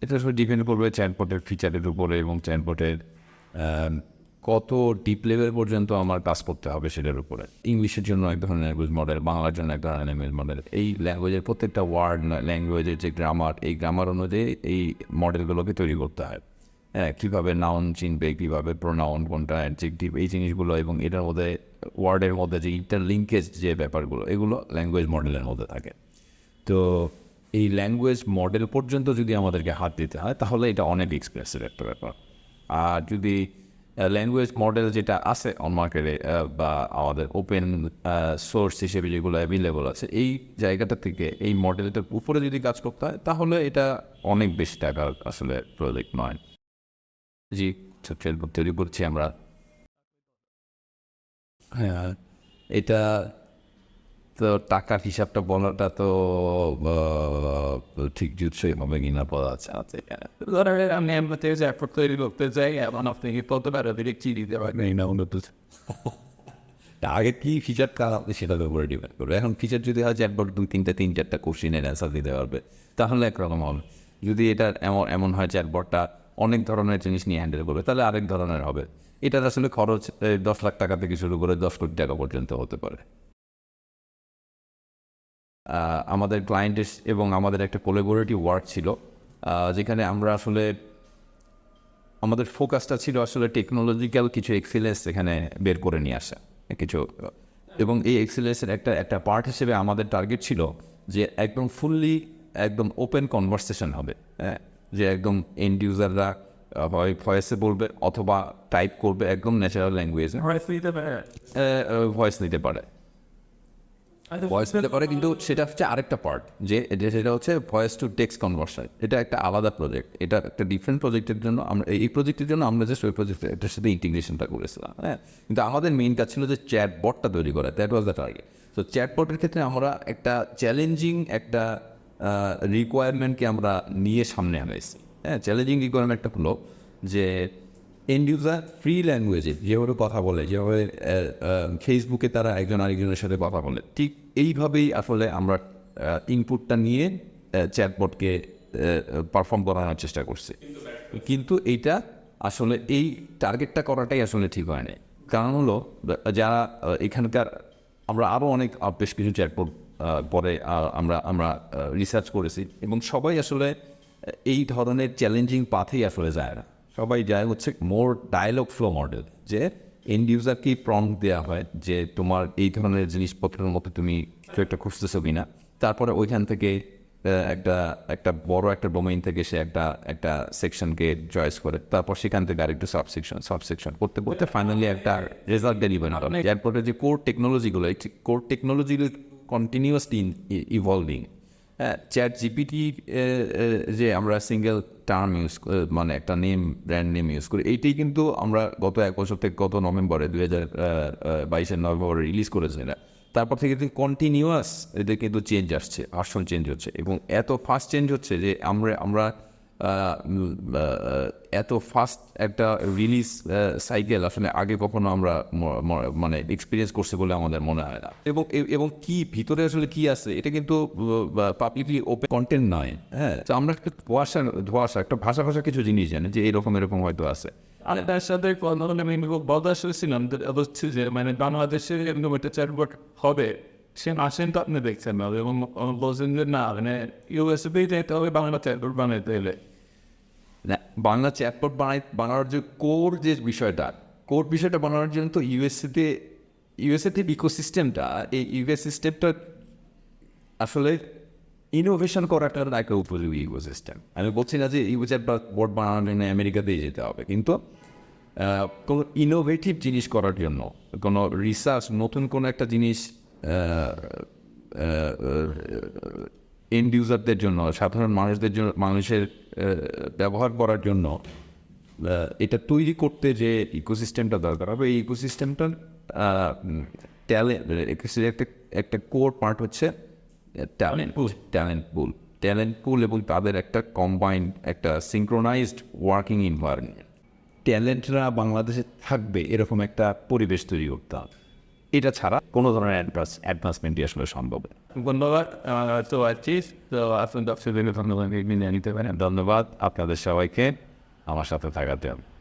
এটা আসলে ডিপেন্ড করবে চ্যাটবটের ফিচারের উপরে এবং চ্যাটবটের কত ডিপ লেভেল পর্যন্ত আমার কাজ করতে হবে সেটার উপরে। ইংলিশের জন্য এক ধরনের ল্যাঙ্গুয়েজ মডেল, বাংলার জন্য এক ধরনের ল্যাঙ্গুয়েজ মডেল। এই ল্যাঙ্গুয়েজের প্রত্যেকটা ওয়ার্ড ল্যাঙ্গুয়েজের যে গ্রামার, এই গ্রামার অনুযায়ী এই মডেলগুলোকে তৈরি করতে হয়। হ্যাঁ, কীভাবে নাউন চিনবে, কীভাবে প্রোনাউন, কোনটা অ্যাডজেক্টিভ, এই জিনিসগুলো এবং এটার মধ্যে ওয়ার্ডের মধ্যে যে ইন্টারলিঙ্কেজ যে ব্যাপারগুলো, এগুলো ল্যাঙ্গুয়েজ মডেলের মধ্যে থাকে। তো এই ল্যাঙ্গুয়েজ মডেল পর্যন্ত যদি আমাদেরকে হাত দিতে হয় তাহলে এটা অনেক এক্সপেন্সিভ একটা ব্যাপার। আর যদি ল্যাঙ্গুয়েজ মডেল যেটা আছে অন মার্কেটে বা আমাদের ওপেন সোর্স হিসেবে যেগুলো অ্যাভেলেবল আছে, এই জায়গাটা থেকে এই মডেলটার উপরে যদি কাজ করতে হয় তাহলে এটা অনেক বেশি টাকার আসলে প্রজেক্ট নয়। জি, চ্যাটবট তৈরি করছি আমরা। হ্যাঁ, এটা তো টাকার হিসাবটা বলাটা তো ঠিক জুৎসই হবে কিনা বলা আছে। ধরেন আমি এমনিতে যে অ্যাপোর্ট তৈরি করতে চাই, এখন আপনি কি কত টাকা চিনি দিতে পারবেন না উন্নত? আগে কি ফিচার কার আপনি সেটার উপরে ডিপেন্ড করবে। এখন ফিচার যদি হয় চ্যাটবট 2-3-4টা কোশ্চিনের অ্যান্সার দিতে পারবে তাহলে একরকম হবে। যদি এটা এমন হয় চ্যাটবটটা অনেক ধরনের জিনিস নিয়ে হ্যান্ডেল করবে তাহলে আরেক ধরনের হবে। এটার আসলে খরচ 10 লাখ টাকা থেকে শুরু করে 10 কোটি টাকা পর্যন্ত হতে পারে। আমাদের ক্লায়েন্টের এবং আমাদের একটা কোলাবোরেটিভ ওয়ার্ক ছিল, যেখানে আমরা আসলে আমাদের ফোকাসটা ছিল আসলে টেকনোলজিক্যাল কিছু এক্সিলেন্স এখানে বের করে নিয়ে আসা কিছু, এবং এই এক্সিলেন্সের একটা পার্ট হিসেবে আমাদের টার্গেট ছিল যে একদম ফুললি একদম ওপেন কনভারসেশন হবে। হ্যাঁ, যে একদম এন্ড ইউজাররা হয় ভয়েসে বলবে অথবা টাইপ করবে, একদম ন্যাচারাল ল্যাঙ্গুয়েজে ভয়েস নিতে পারে। ভয়েস নিতে পারে, কিন্তু সেটা হচ্ছে আরেকটা পার্ট, যে সেটা হচ্ছে ভয়েস টু টেক্সট কনভার্সন। এটা একটা আলাদা প্রজেক্ট, এটা একটা ডিফারেন্ট প্রজেক্টের জন্য আমরা এই প্রজেক্টের জন্য আমরা জাস্ট ওই প্রজেক্টের সাথে ইন্টিগ্রেশনটা করেছিলাম। হ্যাঁ, কিন্তু আমাদের মেইন কাজ ছিল যে চ্যাটবটটা তৈরি করা, দ্যাট ওয়াজ দ্য টার্গেট। তো চ্যাটবটের ক্ষেত্রে আমরা একটা চ্যালেঞ্জিং একটা রিকোয়ারমেন্টকে আমরা নিয়ে সামনে আনাইছি। হ্যাঁ, চ্যালেঞ্জিং রিকোয়ারমেন্টটা হলো যে এন্ড ইউজার ফ্রি ল্যাঙ্গুয়েজে যেভাবে কথা বলে, যেভাবে ফেসবুকে তারা একজন আরেকজনের সাথে কথা বলে, ঠিক এইভাবেই আসলে আমরা ইনপুটটা নিয়ে চ্যাটবটকে পারফর্ম করানোর চেষ্টা করছি। কিন্তু এইটা আসলে এই টার্গেটটা করাটাই আসলে ঠিক হয় না। কারণ হলো যারা এখানকার আমরা আরও অনেক বেশ কিছু চ্যাটবট পরে আমরা রিসার্চ করেছি, এবং সবাই আসলে এই ধরনের চ্যালেঞ্জিং পাথেই আসলে যায় না। সবাই যায় হচ্ছে মোর ডায়ালগ ফ্লো মডেল, যে এন্ড ইউজারকেই প্রম্পট দেওয়া হয় যে তোমার এই ধরনের জিনিসপত্রের মতো তুমি কিছু একটা খুঁজতেছো কিনা, তারপরে ওইখান থেকে একটা বড় একটা ডোমেইন থেকে সে একটা সেকশনকে চয়েস করে, তারপর সেখান থেকে আরেকটা সাবসেকশন করতে করতে ফাইনালি একটা রেজাল্ট ডেলিভার হবে। এরপরে যে কোর টেকনোলজিগুলো, এই কোর টেকনোলজিগুলো কন্টিনিউয়াসলি ইভলভিং। হ্যাঁ, চ্যাট জিপিটি যে আমরা সিঙ্গেল টার্ম ইউজ মানে একটা ব্র্যান্ড নেম ইউজ করি, এইটাই কিন্তু আমরা গত 1 বছর থেকে গত নভেম্বরে 2022 নভেম্বরে রিলিজ করেছে না। তারপর থেকে কিন্তু কন্টিনিউয়াস এদের কিন্তু চেঞ্জ আসছে, ভার্সন চেঞ্জ হচ্ছে, এবং এত ফাস্ট চেঞ্জ হচ্ছে যে আমরা এত ফাস্ট একটা রিলিজ সাইকেল আসলে আগে কখনো আমরা মানে এক্সপিরিয়েন্স করছে বলে আমাদের মনে হয় না। এবং কি ভিতরে আসলে কি আছে এটা কিন্তু পাবলিকলি ওপেন কন্টেন্ট নয়। হ্যাঁ, তো আমরা একটা ধোয়াশা একটা ভাষা কিছু জিনিস জানি যে এরকম হয়তো আছে। আর তার সাথে কথা বলে আমি খুব বদাস হয়েছিলাম হচ্ছে যে মানে বাংলাদেশে এরকম একটা চ্যাটবট হবে, সে আসেন তো আপনি দেখছেন না, এবং বলছেন যে না মানে ইউএসএতেই যেতে হবে বাংলা চ্যাটবট বানাইতে হলে। না, বাংলা চ্যাটবট বানানোর যে কোর বিষয়টা বানানোর জন্য তো ইউএসএতে ইকোসিস্টেমটা, এই ইকোসিস্টেমটা আসলে ইনোভেশন করাটার একটা উপযোগী ইকোসিস্টেম। আমি বলছি না যে চ্যাটবট বানানোর জন্য আমেরিকাতেই যেতে হবে, কিন্তু কোনো ইনোভেটিভ জিনিস করার জন্য, কোনো রিসার্চ, নতুন কোনো একটা জিনিস এন্ড ইউজারদের জন্য, সাধারণ মানুষের ব্যবহার করার জন্য এটা তৈরি করতে যে ইকোসিস্টেমটা দরকার হবে, এই ইকোসিস্টেমটার একটা কোর পার্ট হচ্ছে ট্যালেন্ট পুল এবং তাদের একটা কম্বাইন্ড একটা সিঙ্ক্রোনাইজড ওয়ার্কিং এনভায়রনমেন্ট। ট্যালেন্টরা বাংলাদেশে থাকবে এরকম একটা পরিবেশ তৈরি করতে হবে। এটা ছাড়া কোনো ধরনের অ্যাডভান্সমেন্টই আসলে সম্ভব না। ধন্যবাদ। তো আছি তো আপনার দর্শকদের ধন্যবাদ নিতে পারেন। ধন্যবাদ আপনাদের সবাইকে আমার সাথে থাকার জন্য।